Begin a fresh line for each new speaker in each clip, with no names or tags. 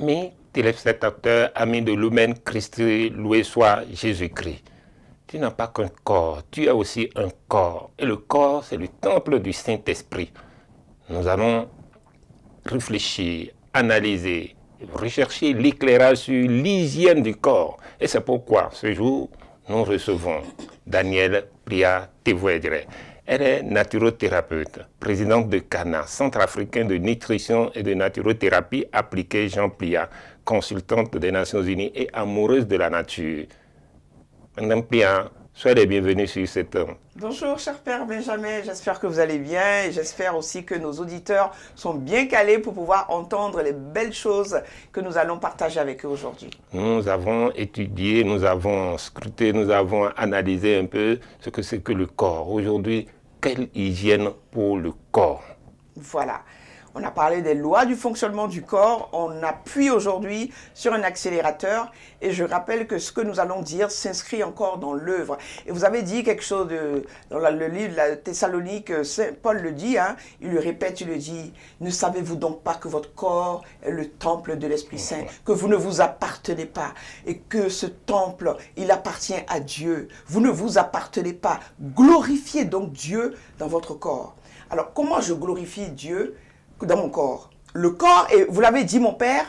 Amis téléspectateurs, amis de Lumen Christi, loué soit Jésus-Christ. Tu n'as pas qu'un corps, tu as aussi un corps. Et le corps, c'est le temple du Saint-Esprit. Nous allons réfléchir, analyser, rechercher l'éclairage sur l'hygiène du corps. Et c'est pourquoi ce jour, nous recevons Danielle Plia-Tevoedre. Elle est naturothérapeute, présidente de CANA, Centre africain de nutrition et de naturothérapie appliquée Jean Plia, consultante des Nations Unies et amoureuse de la nature. Madame Plia, soyez les bienvenus sur cette...
Bonjour, cher Père Benjamin, j'espère que vous allez bien et j'espère aussi que nos auditeurs sont bien calés pour pouvoir entendre les belles choses que nous allons partager avec eux aujourd'hui.
Nous avons étudié, nous avons scruté, nous avons analysé un peu ce que c'est que le corps. Aujourd'hui, quelle hygiène pour le corps?
Voilà. On a parlé des lois du fonctionnement du corps, on appuie aujourd'hui sur un accélérateur et je rappelle que ce que nous allons dire s'inscrit encore dans l'œuvre. Et vous avez dit quelque chose dans le livre de la Thessalonique, Paul le dit, hein, il le répète, il le dit, ne savez-vous donc pas que votre corps est le temple de l'Esprit Saint, que vous ne vous appartenez pas et que ce temple, il appartient à Dieu. Vous ne vous appartenez pas. Glorifiez donc Dieu dans votre corps. Alors comment je glorifie Dieu dans mon corps? Le corps, et vous l'avez dit mon père,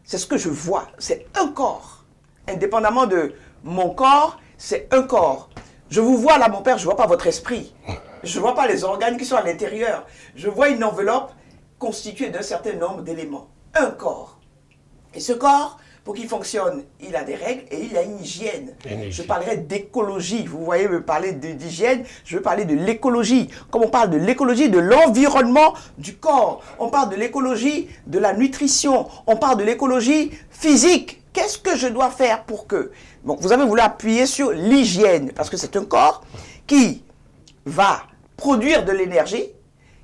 c'est ce que je vois, c'est un corps. Indépendamment de mon corps, c'est un corps. Je vous vois là mon père, je ne vois pas votre esprit. Je ne vois pas les organes qui sont à l'intérieur. Je vois une enveloppe constituée d'un certain nombre d'éléments. Un corps. Et ce corps, pour qu'il fonctionne, il a des règles et il a une hygiène. Je parlerai d'écologie. Vous voyez me parler d'hygiène, je veux parler de l'écologie. Comme on parle de l'écologie, de l'environnement du corps. On parle de l'écologie de la nutrition. On parle de l'écologie physique. Qu'est-ce que je dois faire pour que... Bon, vous avez voulu appuyer sur l'hygiène, parce que c'est un corps qui va produire de l'énergie,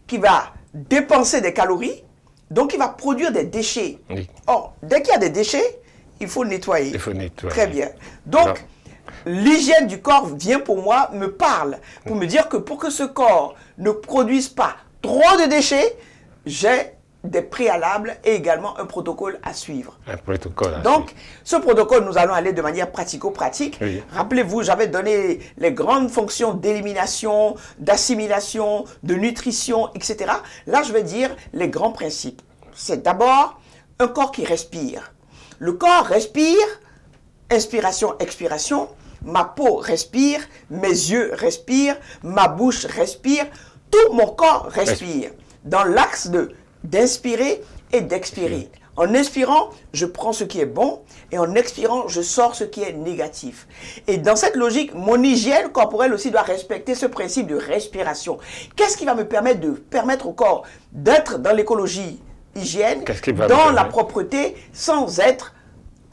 qui va dépenser des calories, donc il va produire des déchets.
Oui.
Or, dès qu'il y a des déchets, il faut nettoyer.
Il faut nettoyer.
Très bien. Donc, l'hygiène du corps vient pour moi, me parle, pour me dire que pour que ce corps ne produise pas trop de déchets, j'ai des préalables et également un protocole à suivre.
Un protocole à
Donc,
suivre.
ce protocole, nous allons aller de manière pratico-pratique.
Oui.
Rappelez-vous, j'avais donné les grandes fonctions d'élimination, d'assimilation, de nutrition, etc. Là, je vais dire les grands principes. C'est d'abord un corps qui respire. Le corps respire, inspiration, expiration, ma peau respire, mes yeux respirent, ma bouche respire, tout mon corps respire. Dans l'axe d'inspirer et d'expirer. En inspirant, je prends ce qui est bon et en expirant, je sors ce qui est négatif. Et dans cette logique, mon hygiène corporelle aussi doit respecter ce principe de respiration. Qu'est-ce qui va me permettre au corps d'être dans l'écologie hygiène, dans la propreté, sans être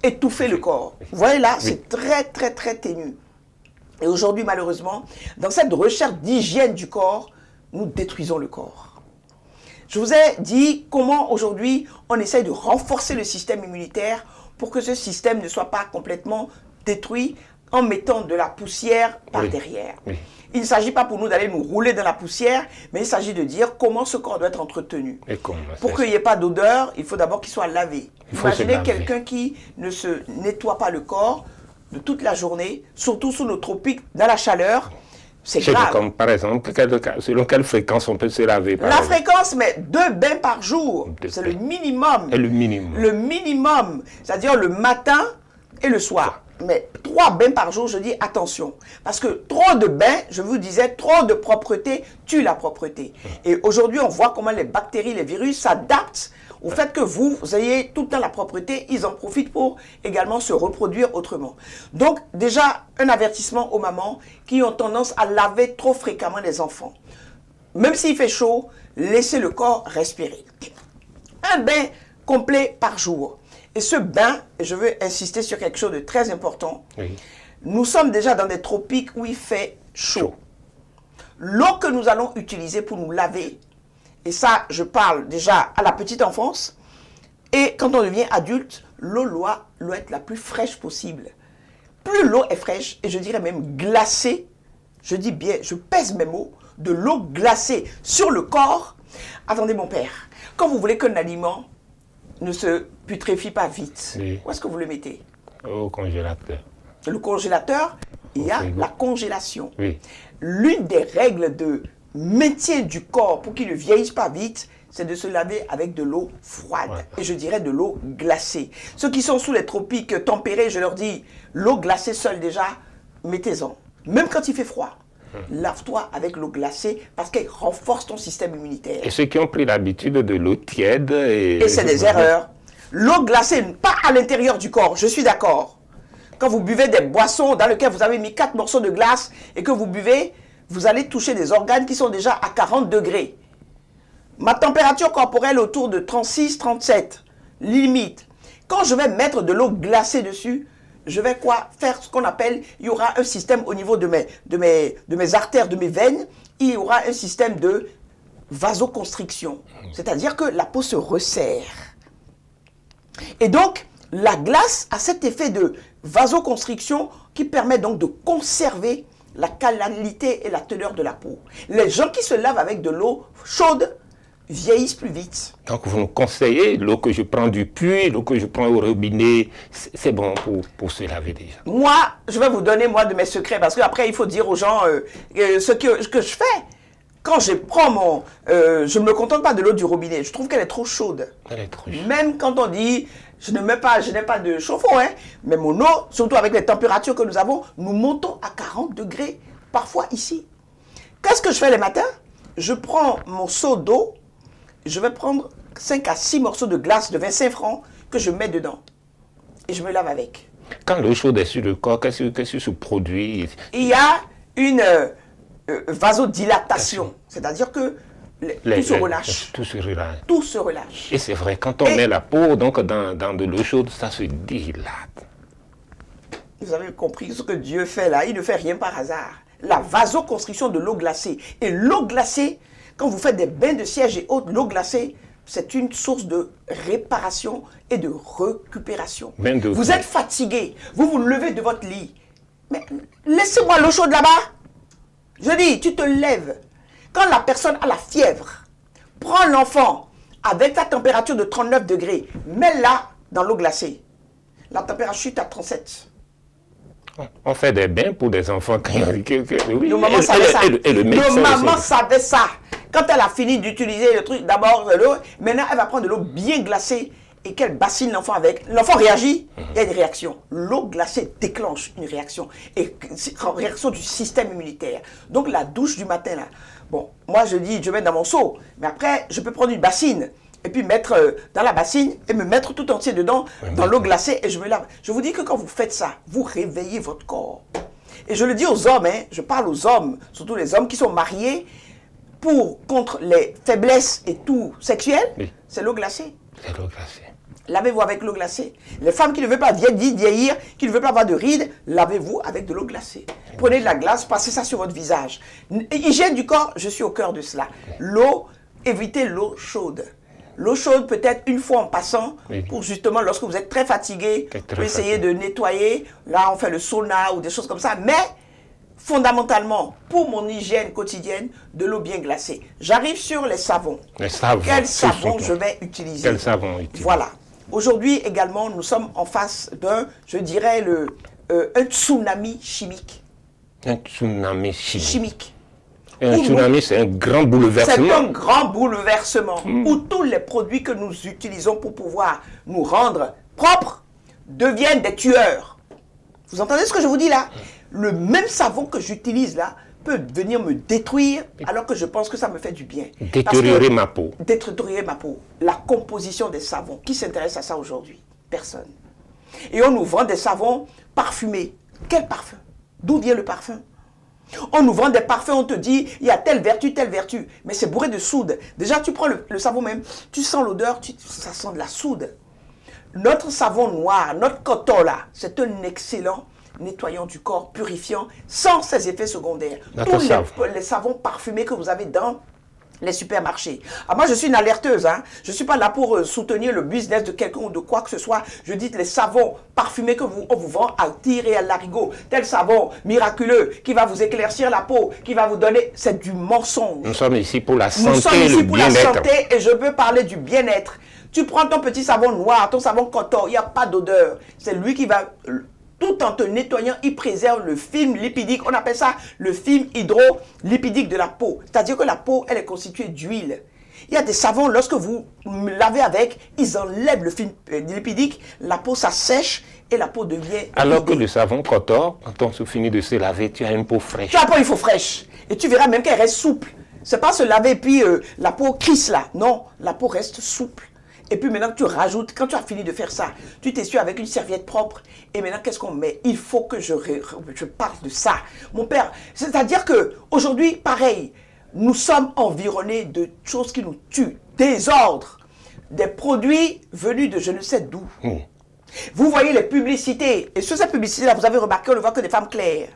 étouffer le corps? Vous voyez là, c'est très très très ténu. Et aujourd'hui, malheureusement, dans cette recherche d'hygiène du corps, nous détruisons le corps. Je vous ai dit comment aujourd'hui on essaye de renforcer le système immunitaire pour que ce système ne soit pas complètement détruit en mettant de la poussière par derrière. Oui. Il ne s'agit pas pour nous d'aller nous rouler dans la poussière, mais il s'agit de dire comment ce corps doit être entretenu. Pour qu'il n'y ait pas d'odeur, il faut d'abord qu'il soit lavé. Imaginez quelqu'un qui ne se nettoie pas le corps de toute la journée, surtout sous nos tropiques, dans la chaleur. C'est grave.
Comme par exemple, selon quelle fréquence on peut se laver?
La fréquence, mais 2 bains par jour. C'est le minimum.
Et le minimum.
Le minimum, c'est-à-dire le matin et le soir. Mais 3 bains par jour, je dis attention. Parce que trop de bains, je vous disais, trop de propreté tue la propreté. Et aujourd'hui, on voit comment les bactéries, les virus s'adaptent au fait que vous ayez tout le temps la propreté. Ils en profitent pour également se reproduire autrement. Donc, déjà, un avertissement aux mamans qui ont tendance à laver trop fréquemment les enfants. Même s'il fait chaud, laissez le corps respirer. Un bain complet par jour. Et ce bain, je veux insister sur quelque chose de très important. Oui. Nous sommes déjà dans des tropiques où il fait chaud. L'eau que nous allons utiliser pour nous laver, et ça, je parle déjà à la petite enfance, et quand on devient adulte, l'eau doit être la plus fraîche possible. Plus l'eau est fraîche, et je dirais même glacée, je dis bien, je pèse mes mots, de l'eau glacée sur le corps. Attendez mon père, quand vous voulez qu'un aliment ne se putréfie pas vite,
Oui.
où est-ce que vous le mettez?
Au congélateur.
Le congélateur, il y a
frigo.
la congélation.
Oui.
L'une des règles de maintien du corps pour qu'il ne vieillisse pas vite, c'est de se laver avec de l'eau froide.
Ouais.
Et je dirais de l'eau glacée. Ceux qui sont sous les tropiques tempérés, je leur dis, l'eau glacée seule déjà, mettez-en. Même quand il fait froid, lave-toi avec l'eau glacée parce qu'elle renforce ton système immunitaire.
Et ceux qui ont pris l'habitude de l'eau tiède...
Et c'est des erreurs. L'eau glacée, pas à l'intérieur du corps, je suis d'accord. Quand vous buvez des boissons dans lesquelles vous avez mis 4 morceaux de glace et que vous buvez, vous allez toucher des organes qui sont déjà à 40 degrés. Ma température corporelle autour de 36, 37, limite. Quand je vais mettre de l'eau glacée dessus, je vais quoi? Faire ce qu'on appelle, il y aura un système au niveau de mes artères, de mes veines, il y aura un système de vasoconstriction. C'est-à-dire que la peau se resserre. Et donc, la glace a cet effet de vasoconstriction qui permet donc de conserver la qualité et la teneur de la peau. Les gens qui se lavent avec de l'eau chaude vieillissent plus vite.
Donc vous nous conseillez, l'eau que je prends du puits, l'eau que je prends au robinet, c'est bon pour se laver déjà.
Moi, je vais vous donner moi de mes secrets parce qu'après il faut dire aux gens ce que je fais. Quand je prends mon... je ne me contente pas de l'eau du robinet, je trouve qu'elle est trop chaude.
Elle est trop chaude.
Même quand on dit, je n'ai pas de chauffe-eau, hein, mais mon eau, surtout avec les températures que nous avons, nous montons à 40 degrés, parfois ici. Qu'est-ce que je fais les matins? Je prends mon seau d'eau, je vais prendre 5 à 6 morceaux de glace de 25 francs que je mets dedans. Et je me lave avec.
Quand l'eau chaude est sur le corps, qu'est-ce qui se produit?
Il y a une vasodilatation, c'est-à-dire que tout se relâche.
Tout se relâche.
Tout se relâche.
Et c'est vrai, quand on met la peau donc, dans de l'eau chaude, ça se dilate.
Vous avez compris ce que Dieu fait là, il ne fait rien par hasard. La vasoconstriction de l'eau glacée. Et l'eau glacée, quand vous faites des bains de siège et autres, l'eau glacée, c'est une source de réparation et de récupération. Vous êtes fatigué, vous vous levez de votre lit. Mais laissez-moi l'eau chaude là-bas. Je dis, tu te lèves. Quand la personne a la fièvre, prends l'enfant avec la température de 39 degrés, mets-la dans l'eau glacée. La température chute à 37.
On fait des bains pour des enfants. Oui,
nos mamans savaient ça.
Nos
mamans savaient ça. Quand elle a fini d'utiliser le truc, d'abord de l'eau, maintenant elle va prendre de l'eau bien glacée et qu'elle bassine l'enfant avec. L'enfant réagit, il y a une réaction. L'eau glacée déclenche une réaction. Et réaction du système immunitaire. Donc la douche du matin là. Bon, moi je dis, je mets dans mon seau. Mais après, je peux prendre une bassine. Et puis mettre dans la bassine et me mettre tout entier dedans, dans l'eau glacée et je me lave. Je vous dis que quand vous faites ça, vous réveillez votre corps. Et je le dis aux hommes, hein, je parle aux hommes, surtout les hommes qui sont mariés, contre les faiblesses et tout sexuel, oui. C'est l'eau glacée.
C'est l'eau glacée.
Lavez-vous avec l'eau glacée. Les femmes qui ne veulent pas vieillir, qui ne veulent pas avoir de rides, lavez-vous avec de l'eau glacée. Prenez de la glace, passez ça sur votre visage. Hygiène du corps, je suis au cœur de cela. L'eau, évitez l'eau chaude. L'eau chaude peut-être une fois en passant, oui. Pour justement lorsque vous êtes très fatigué, pour essayer de nettoyer. Là on fait le sauna ou des choses comme ça. Mais fondamentalement, pour mon hygiène quotidienne, de l'eau bien glacée. J'arrive sur les savons.
Les savons.
Quel savon je vais utiliser?
Quel savon utiliser? Voilà.
Aujourd'hui également, nous sommes en face d'un, je dirais, un tsunami chimique.
Un tsunami chimique. Et
un
tsunami, c'est un grand bouleversement.
C'est un grand bouleversement où tous les produits que nous utilisons pour pouvoir nous rendre propres deviennent des tueurs. Vous entendez ce que je vous dis là? Le même savon que j'utilise là peut venir me détruire alors que je pense que ça me fait du bien.
Détériorer ma peau.
Détériorer ma peau. La composition des savons. Qui s'intéresse à ça aujourd'hui? Personne. Et on nous vend des savons parfumés. Quel parfum? D'où vient le parfum? On nous vend des parfums, on te dit, il y a telle vertu, mais c'est bourré de soude. Déjà, tu prends le savon même, tu sens l'odeur, ça sent de la soude. Notre savon noir, notre coton là, c'est un excellent nettoyant du corps, purifiant, sans ses effets secondaires. Tous les savons parfumés que vous avez dans les supermarchés. Ah, moi, je suis une alerteuse. Hein. Je ne suis pas là pour soutenir le business de quelqu'un ou de quoi que ce soit. Je dis que les savons parfumés que on vous vend à tir et à l'arigot, tel savon miraculeux qui va vous éclaircir la peau, qui va vous donner, c'est du mensonge.
Nous sommes ici pour la santé.
Nous sommes ici pour la santé et je veux parler du bien-être. Tu prends ton petit savon noir, ton savon coton, il n'y a pas d'odeur. C'est lui qui va, tout en te nettoyant, il préserve le film lipidique. On appelle ça le film hydrolipidique de la peau. C'est-à-dire que la peau, elle est constituée d'huile. Il y a des savons, lorsque vous lavez avec, ils enlèvent le film lipidique, la peau s'assèche et la peau devient...
Alors que le savon coton, quand on se finit de se laver, tu as une peau fraîche.
Tu as pas une peau fraîche. Et tu verras même qu'elle reste souple. C'est pas se laver et puis la peau crisse là. Non, la peau reste souple. Et puis maintenant tu rajoutes, quand tu as fini de faire ça, tu t'essuies avec une serviette propre. Et maintenant qu'est-ce qu'on met? Il faut que je parle de ça. Mon père, c'est-à-dire que aujourd'hui, pareil, nous sommes environnés de choses qui nous tuent. Désordre. Des produits venus de je ne sais d'où. Vous voyez les publicités. Et sur ces publicités-là, vous avez remarqué, on ne voit que des femmes claires.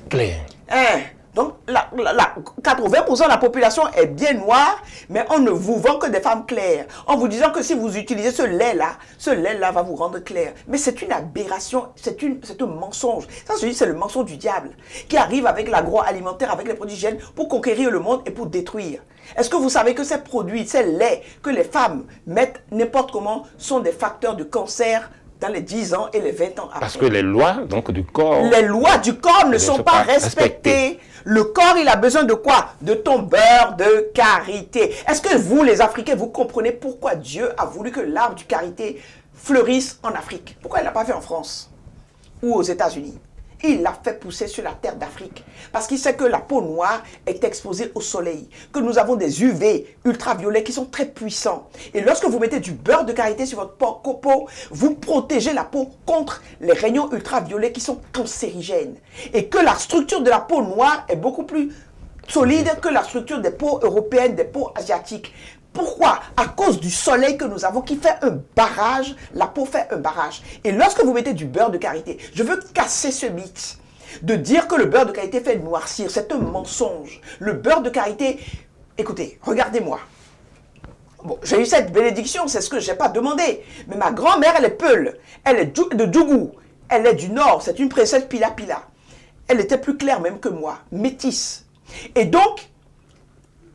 Claires.
Hein? Donc, 80% de la population est bien noire, mais on ne vous vend que des femmes claires. En vous disant que si vous utilisez ce lait-là va vous rendre clair. Mais c'est une aberration, c'est un mensonge. Ça, je dis, c'est le mensonge du diable qui arrive avec l'agroalimentaire, avec les produits hygiène pour conquérir le monde et pour détruire. Est-ce que vous savez que ces produits, ces laits que les femmes mettent n'importe comment sont des facteurs de cancer dans les 10 ans et les 20 ans après?
Parce que les lois donc, du corps...
Les lois du corps ne sont pas respectées. Le corps, il a besoin de quoi? De ton beurre de karité. Est-ce que vous, les Africains, vous comprenez pourquoi Dieu a voulu que l'arbre du karité fleurisse en Afrique? Pourquoi il ne l'a pas fait en France ou aux États-Unis? Il l'a fait pousser sur la terre d'Afrique. Parce qu'il sait que la peau noire est exposée au soleil. Que nous avons des UV ultraviolets qui sont très puissants. Et lorsque vous mettez du beurre de karité sur votre peau, vous protégez la peau contre les rayons ultraviolets qui sont cancérigènes. Et que la structure de la peau noire est beaucoup plus solide que la structure des peaux européennes, des peaux asiatiques. Pourquoi? À cause du soleil que nous avons qui fait un barrage, la peau fait un barrage. Et lorsque vous mettez du beurre de karité, je veux casser ce mythe de dire que le beurre de karité fait noircir. C'est un mensonge. Le beurre de karité, écoutez, regardez-moi. Bon, j'ai eu cette bénédiction, c'est ce que je n'ai pas demandé. Mais ma grand-mère, elle est Peul. Elle est de Djougou. Elle est du Nord. C'est une princesse Pila Pila. Elle était plus claire même que moi, métisse. Et donc,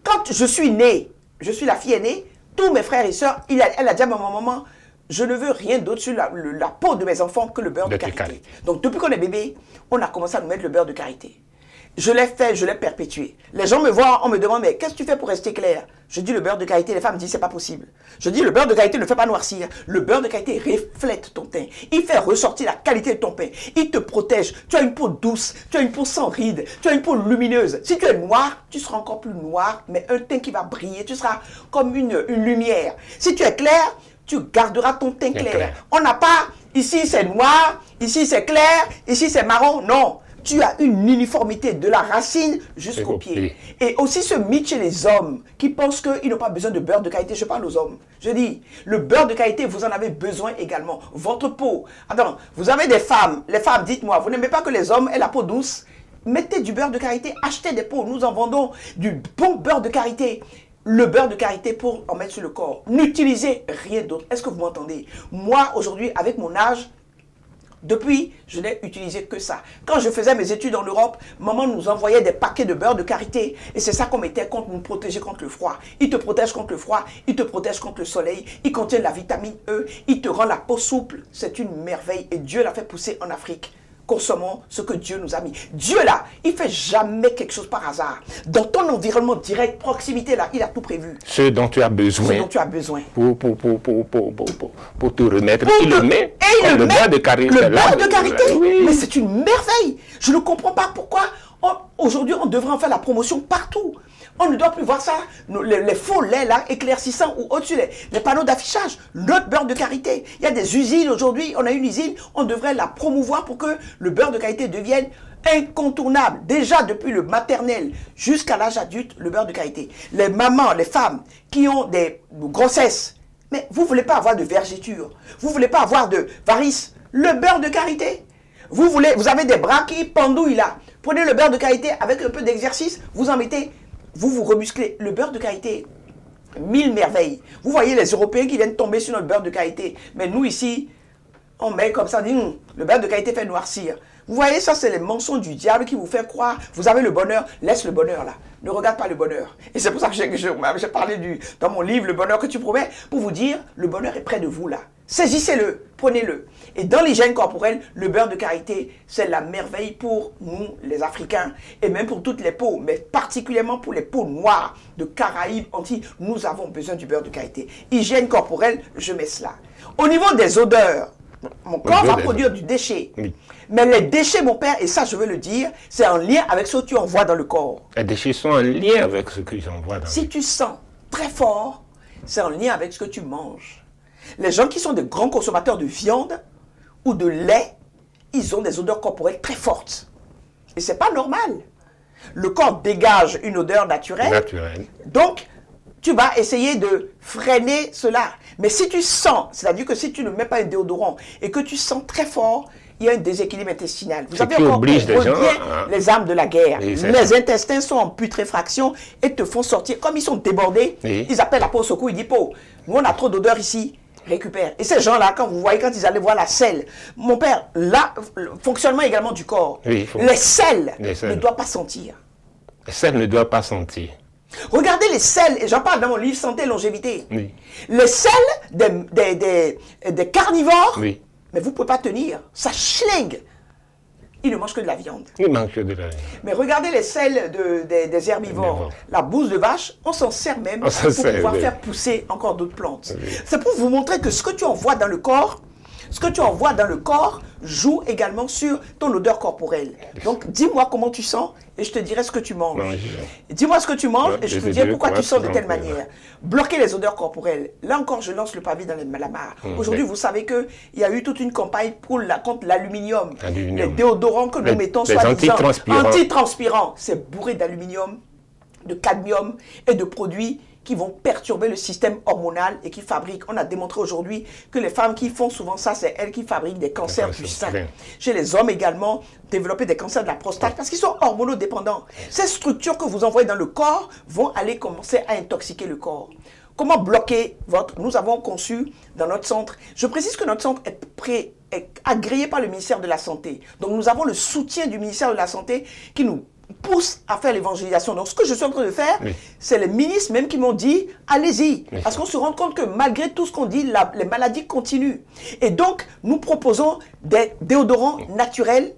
quand je suis née, je suis la fille aînée, tous mes frères et sœurs, elle a dit à ma maman, je ne veux rien d'autre sur la peau de mes enfants que le beurre de karité. Donc depuis qu'on est bébé, on a commencé à nous mettre le beurre de karité. Je l'ai fait, je l'ai perpétué. Les gens me voient, on me demande, mais qu'est-ce que tu fais pour rester clair? Je dis le beurre de karité, les femmes disent, c'est pas possible. Je dis, le beurre de karité ne fait pas noircir. Le beurre de karité reflète ton teint. Il fait ressortir la qualité de ton pain. Il te protège. Tu as une peau douce, tu as une peau sans rides, tu as une peau lumineuse. Si tu es noir, tu seras encore plus noir, mais un teint qui va briller. Tu seras comme une lumière. Si tu es clair, tu garderas ton teint clair. On n'a pas, ici c'est noir, ici c'est clair, ici c'est marron. Non. Tu as une uniformité de la racine jusqu'au pied. Et aussi ce mythe chez les hommes qui pensent qu'ils n'ont pas besoin de beurre de karité. Je parle aux hommes. Je dis, le beurre de karité, vous en avez besoin également. Votre peau. Attends, vous avez des femmes. Les femmes, dites-moi, vous n'aimez pas que les hommes aient la peau douce? Mettez du beurre de karité, achetez des peaux. Nous en vendons du bon beurre de karité. Le beurre de karité pour en mettre sur le corps. N'utilisez rien d'autre. Est-ce que vous m'entendez? Moi, aujourd'hui, avec mon âge, depuis, je n'ai utilisé que ça. Quand je faisais mes études en Europe, maman nous envoyait des paquets de beurre de karité. Et c'est ça qu'on mettait contre nous protéger contre le froid. Il te protège contre le froid, il te protège contre le soleil, il contient la vitamine E, il te rend la peau souple. C'est une merveille et Dieu l'a fait pousser en Afrique. Consommons ce que Dieu nous a mis. Dieu là, il ne fait jamais quelque chose par hasard. Dans ton environnement direct, proximité là, il a tout prévu.
Ce dont tu as besoin.
Ce dont tu as besoin.
Pour te remettre. Il le met.
Et il le met.
Beurre de karité.
Le beurre de karité.
Oui.
Mais c'est une merveille. Je ne comprends pas pourquoi. Aujourd'hui, on devrait en faire la promotion partout. On ne doit plus voir ça, les faux laits là, éclaircissants ou au-dessus, les panneaux d'affichage. Notre beurre de karité. Il y a des usines aujourd'hui, on a une usine, on devrait la promouvoir pour que le beurre de karité devienne incontournable. Déjà depuis le maternel jusqu'à l'âge adulte, le beurre de karité. Les mamans, les femmes qui ont des grossesses, mais vous ne voulez pas avoir de vergeture, vous ne voulez pas avoir de varices, le beurre de karité. Vous avez des bras qui pendouillent là. Prenez le beurre de karité avec un peu d'exercice, vous en mettez. Vous vous remusclez. Le beurre de karité, 1000 merveilles. Vous voyez les Européens qui viennent tomber sur notre beurre de karité. Mais nous ici, on met comme ça, on dit, le beurre de karité fait noircir. Vous voyez, ça, c'est les mensonges du diable qui vous fait croire, vous avez le bonheur, laisse le bonheur là. Ne regarde pas le bonheur. Et c'est pour ça que j'ai parlé dans mon livre, Le bonheur que tu promets, pour vous dire, le bonheur est près de vous là. Saisissez-le, prenez-le. Et dans l'hygiène corporelle, le beurre de karité, c'est la merveille pour nous, les Africains, et même pour toutes les peaux, mais particulièrement pour les peaux noires de Caraïbes, Antilles, nous avons besoin du beurre de karité. Hygiène corporelle, je mets cela. Au niveau des odeurs, mon corps va produire du déchet. Oui. Mais les déchets, mon père, et ça je veux le dire, c'est en lien avec ce que tu envoies dans le corps.
Les déchets sont en lien avec ce que j'envoie dans le corps.
Si tu sens très fort, c'est en lien avec ce que tu manges. Les gens qui sont des grands consommateurs de viande ou de lait, ils ont des odeurs corporelles très fortes. Et ce n'est pas normal. Le corps dégage une odeur naturelle. Donc, tu vas essayer de freiner cela. Mais si tu sens, c'est-à-dire que si tu ne mets pas un déodorant et que tu sens très fort, il y a un déséquilibre intestinal. Vous avez encore les armes de la guerre. Oui, les intestins sont en putréfaction et te font sortir. Comme ils sont débordés, oui. Ils appellent la peau au secours. Ils disent, peau, nous on a trop d'odeur ici. Récupère. Et ces gens-là, quand vous voyez, quand ils allaient voir la selle, mon père, là, le fonctionnement également du corps, oui, les selles ne doivent pas sentir.
Les selles ne doivent pas sentir.
Regardez les selles, et j'en parle dans mon livre Santé et Longévité. Oui. Les selles des carnivores, oui. Mais vous ne pouvez pas tenir, ça schlingue. Ils ne mangent que de la viande.
Ils mangent que de la viande.
Mais regardez les selles des herbivores. La bouse de vache, on s'en sert même pour pouvoir faire pousser encore d'autres plantes. Oui. C'est pour vous montrer que ce que tu envoies dans le corps, joue également sur ton odeur corporelle. Donc, dis-moi comment tu sens et je te dirai ce que tu manges. Dis-moi ce que tu manges et je te dirai pourquoi tu sens de telle manière. Bloquer les odeurs corporelles. Là encore, je lance le pavé dans la mare. Aujourd'hui, vous savez qu'il y a eu toute une campagne contre l'aluminium. Les déodorants que nous mettons, soi-disant antitranspirants, c'est bourré d'aluminium, de cadmium et de produits qui vont perturber le système hormonal et qui fabriquent. On a démontré aujourd'hui que les femmes qui font souvent ça, c'est elles qui fabriquent des cancers du sein. Chez les hommes également, développer des cancers de la prostate parce qu'ils sont hormonodépendants. Ces structures que vous envoyez dans le corps vont aller commencer à intoxiquer le corps. Comment bloquer votre... Nous avons conçu dans notre centre, je précise que notre centre est agréé par le ministère de la Santé. Donc nous avons le soutien du ministère de la Santé qui nous pousse à faire l'évangélisation. Donc, ce que je suis en train de faire, c'est les ministres même qui m'ont dit, allez-y. Parce qu'on se rend compte que malgré tout ce qu'on dit, les maladies continuent. Et donc, nous proposons des déodorants naturels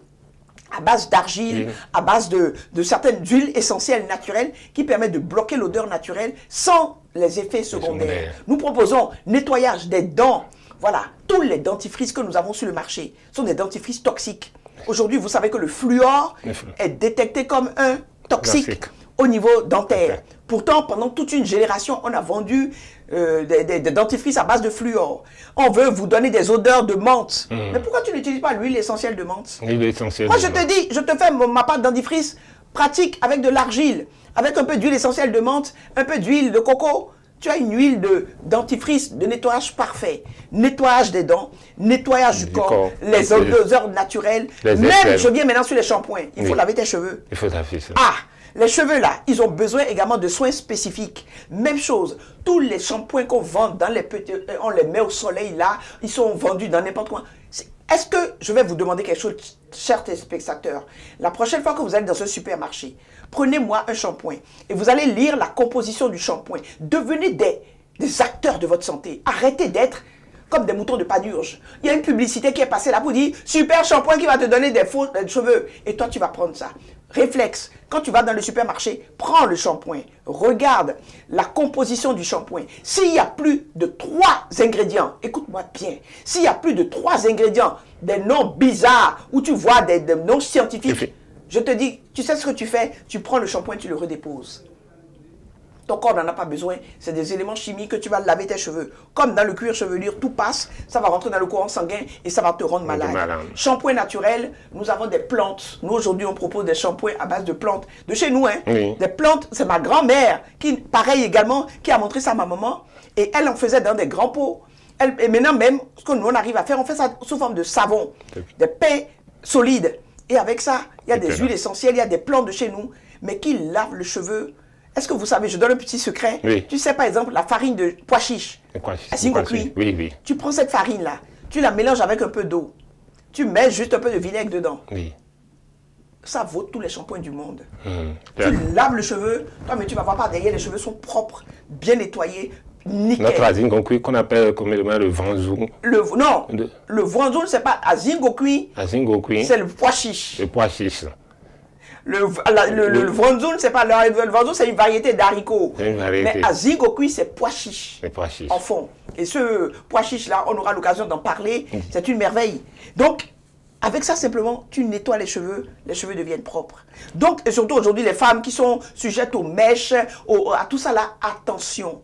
à base d'argile, à base de certaines huiles essentielles naturelles qui permettent de bloquer l'odeur naturelle sans les effets secondaires. Nous proposons nettoyage des dents. Voilà, tous les dentifrices que nous avons sur le marché sont des dentifrices toxiques. Aujourd'hui, vous savez que le fluor est détecté comme un toxique au niveau dentaire. Pourtant, pendant toute une génération, on a vendu des dentifrices à base de fluor. On veut vous donner des odeurs de menthe. Mais pourquoi tu n'utilises pas l'huile essentielle de menthe?
L'huile essentielle.
Moi, je te dis, je te fais ma pâte dentifrice pratique avec de l'argile, avec un peu d'huile essentielle de menthe, un peu d'huile de coco. Tu as une huile de dentifrice de nettoyage parfait. Nettoyage des dents, nettoyage du corps, les odeurs naturelles. Même, je viens maintenant sur les shampoings. Il faut laver tes cheveux.
Il faut laver ça.
Ah, les cheveux là, ils ont besoin également de soins spécifiques. Même chose, tous les shampoings qu'on vend dans les petits, on les met au soleil là, ils sont vendus dans n'importe quoi. Est-ce que je vais vous demander quelque chose, chers téléspectateurs? La prochaine fois que vous allez dans un supermarché, prenez-moi un shampoing et vous allez lire la composition du shampoing. Devenez des acteurs de votre santé. Arrêtez d'être comme des moutons de panurge. Il y a une publicité qui est passée là pour dire super shampoing qui va te donner des faux cheveux. Et toi, tu vas prendre ça. Réflexe, quand tu vas dans le supermarché, prends le shampoing, regarde la composition du shampoing. S'il y a plus de 3 ingrédients, écoute-moi bien, s'il y a plus de 3 ingrédients, des noms bizarres, où tu vois des noms scientifiques, je te dis, tu sais ce que tu fais, tu prends le shampoing, tu le redéposes. Ton corps n'en a pas besoin, c'est des éléments chimiques que tu vas laver tes cheveux. Comme dans le cuir chevelure, tout passe, ça va rentrer dans le courant sanguin et ça va te rendre malade. Shampoing naturel, nous avons des plantes. Nous aujourd'hui, on propose des shampoings à base de plantes. De chez nous, hein. Des plantes, c'est ma grand-mère qui, pareil également, qui a montré ça à ma maman. Et elle en faisait dans des grands pots. Et maintenant même, ce que nous on arrive à faire, on fait ça sous forme de savon, des pains solides. Et avec ça, il y a des huiles essentielles, il y a des plantes de chez nous, mais qui lavent le cheveu. Est-ce que vous savez, je donne un petit secret. Tu sais par exemple la farine de pois chiche. Tu prends cette farine-là, tu la mélanges avec un peu d'eau. Tu mets juste un peu de vinaigre dedans. ça vaut tous les shampoings du monde.
Tu
Tu laves le cheveu, toi, mais tu vas voir par derrière, les cheveux sont propres, bien nettoyés, nickel.
Notre Azingokui qu'on appelle communément le Vanzou.
Non, le Vanzou, c'est pas Azingokui,
Azingokui,
c'est le pois chiche.
le pois chiche.
Le Vanzou, c'est pas le Vanzou, c'est une variété d'haricots.
C'est une variété.
Mais Azingokui, c'est pois chiche.
Le pois chiche.
En fond. Et ce pois chiche-là, on aura l'occasion d'en parler. C'est une merveille. Donc, avec ça, simplement, tu nettoies les cheveux deviennent propres. Donc, et surtout aujourd'hui, les femmes qui sont sujettes aux mèches, à tout ça là, attention.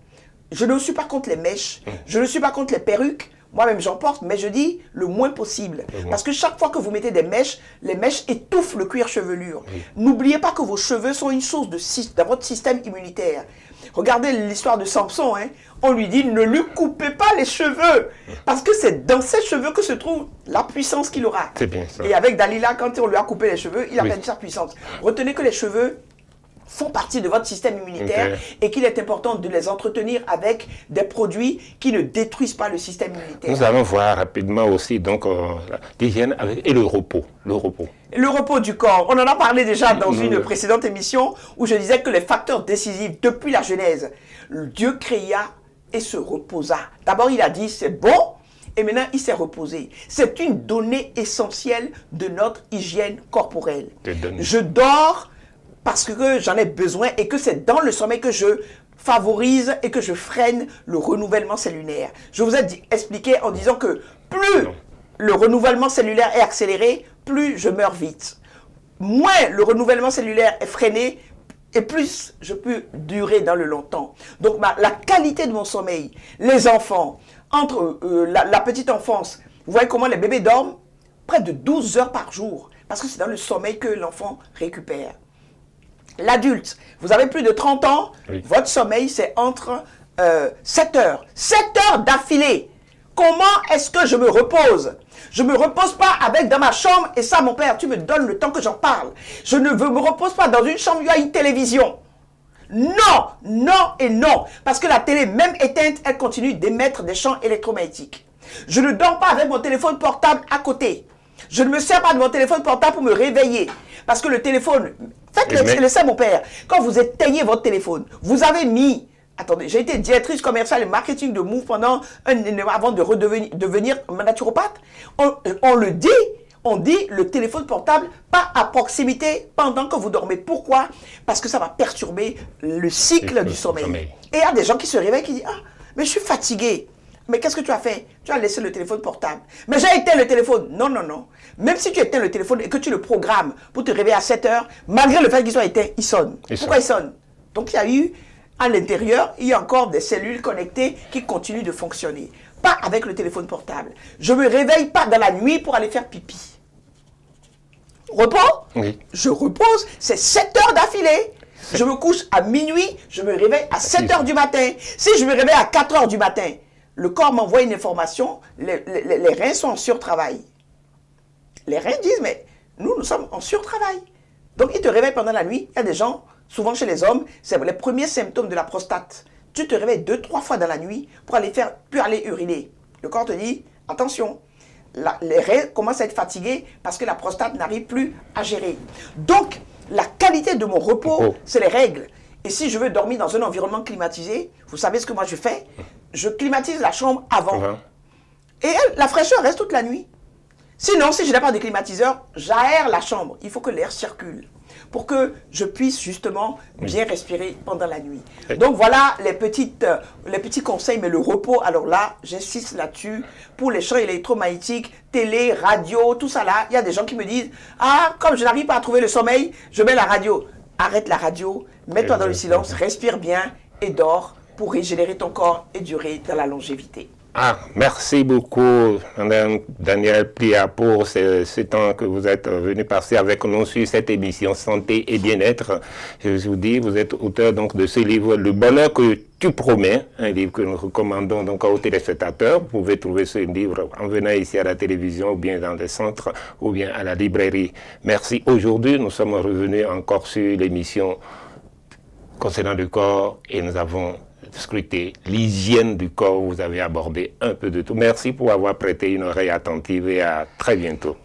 Je ne suis pas contre les mèches, je ne suis pas contre les perruques. Moi-même, j'en porte, mais je dis le moins possible. Parce que chaque fois que vous mettez des mèches, les mèches étouffent le cuir chevelure. N'oubliez pas que vos cheveux sont une source dans votre système immunitaire. Regardez l'histoire de Samson, hein. On lui dit ne lui coupez pas les cheveux, parce que c'est dans ses cheveux que se trouve la puissance qu'il aura.
C'est bien ça.
Et avec Dalila, quand on lui a coupé les cheveux, il a perdu sa puissance. Retenez que les cheveux font partie de votre système immunitaire et qu'il est important de les entretenir avec des produits qui ne détruisent pas le système immunitaire.
Nous allons voir rapidement aussi donc l'hygiène et le repos. Le repos.
Le repos du corps, on en a parlé déjà dans une précédente émission où je disais que les facteurs décisifs depuis la Genèse, Dieu créa et se reposa. D'abord il a dit c'est bon et maintenant il s'est reposé. C'est une donnée essentielle de notre hygiène corporelle. Je dors parce que j'en ai besoin et que c'est dans le sommeil que je favorise et que je freine le renouvellement cellulaire. Je vous ai expliqué en disant que plus le renouvellement cellulaire est accéléré, plus je meurs vite. Moins le renouvellement cellulaire est freiné, et plus je peux durer dans le longtemps. Donc la qualité de mon sommeil, les enfants, entre la petite enfance, vous voyez comment les bébés dorment? Près de 12 heures par jour, parce que c'est dans le sommeil que l'enfant récupère. L'adulte, vous avez plus de 30 ans, votre sommeil c'est entre 7 heures. 7 heures d'affilée. Comment est-ce que je me repose? Je ne me repose pas avec dans ma chambre, et ça mon père, tu me donnes le temps que j'en parle. Je ne me repose pas dans une chambre où il y a une télévision. Non, non et non. Parce que la télé, même éteinte, elle continue d'émettre des champs électromagnétiques. Je ne dors pas avec mon téléphone portable à côté. Je ne me sers pas de mon téléphone portable pour me réveiller. Parce que le téléphone, faites le ça mon père. Quand vous éteignez votre téléphone, vous avez mis... Attendez, j'ai été directrice commerciale et marketing de Move pendant avant de devenir naturopathe. On le dit, on dit le téléphone portable pas à proximité pendant que vous dormez. Pourquoi? Parce que ça va perturber le cycle du sommeil. Et il y a des gens qui se réveillent qui disent « Ah, mais je suis fatigué. » Mais qu'est-ce que tu as fait? Tu as laissé le téléphone portable. Mais j'ai éteint le téléphone. Non, non, non. Même si tu éteins le téléphone et que tu le programmes pour te réveiller à 7 heures, malgré le fait qu'il soit éteint, il sonne. Pourquoi il sonne? Donc il y a eu... À l'intérieur, il y a encore des cellules connectées qui continuent de fonctionner. Pas avec le téléphone portable. Je ne me réveille pas dans la nuit pour aller faire pipi. Repos? Oui. Je repose, c'est 7 heures d'affilée. Je me couche à minuit, je me réveille à 7 heures du matin. Si je me réveille à 4 heures du matin, le corps m'envoie une information, les reins sont en surtravail. Les reins disent, mais nous sommes en surtravail. Donc, ils te réveillent pendant la nuit. Il y a des gens... Souvent chez les hommes, c'est les premiers symptômes de la prostate. Tu te réveilles 2-3 fois dans la nuit pour aller uriner. Le corps te dit, attention, les reins commencent à être fatigués parce que la prostate n'arrive plus à gérer. Donc, la qualité de mon repos, c'est les règles. Et si je veux dormir dans un environnement climatisé, vous savez ce que moi je fais? Je climatise la chambre avant. Et la fraîcheur reste toute la nuit. Sinon, si je n'ai pas de climatiseur, j'aère la chambre. Il faut que l'air circule pour que je puisse justement bien respirer pendant la nuit. Donc voilà les petits conseils, mais le repos, alors là, j'insiste là-dessus, pour les champs électromagnétiques, télé, radio, tout ça là, il y a des gens qui me disent, ah, comme je n'arrive pas à trouver le sommeil, je mets la radio. Arrête la radio, mets-toi dans le silence, respire bien et dors pour régénérer ton corps et durer dans la longévité.
Ah, merci beaucoup, Mme Danielle Plia, pour ce temps que vous êtes venu passer avec nous sur cette émission Santé et Bien-être. Je vous dis, vous êtes auteur donc de ce livre, Le bonheur que tu promets, un livre que nous recommandons donc aux téléspectateurs. Vous pouvez trouver ce livre en venant ici à la télévision ou bien dans les centres ou bien à la librairie. Merci. Aujourd'hui, nous sommes revenus encore sur l'émission concernant le corps et nous avons scruter l'hygiène du corps. Vous avez abordé un peu de tout. Merci pour avoir prêté une oreille attentive et à très bientôt.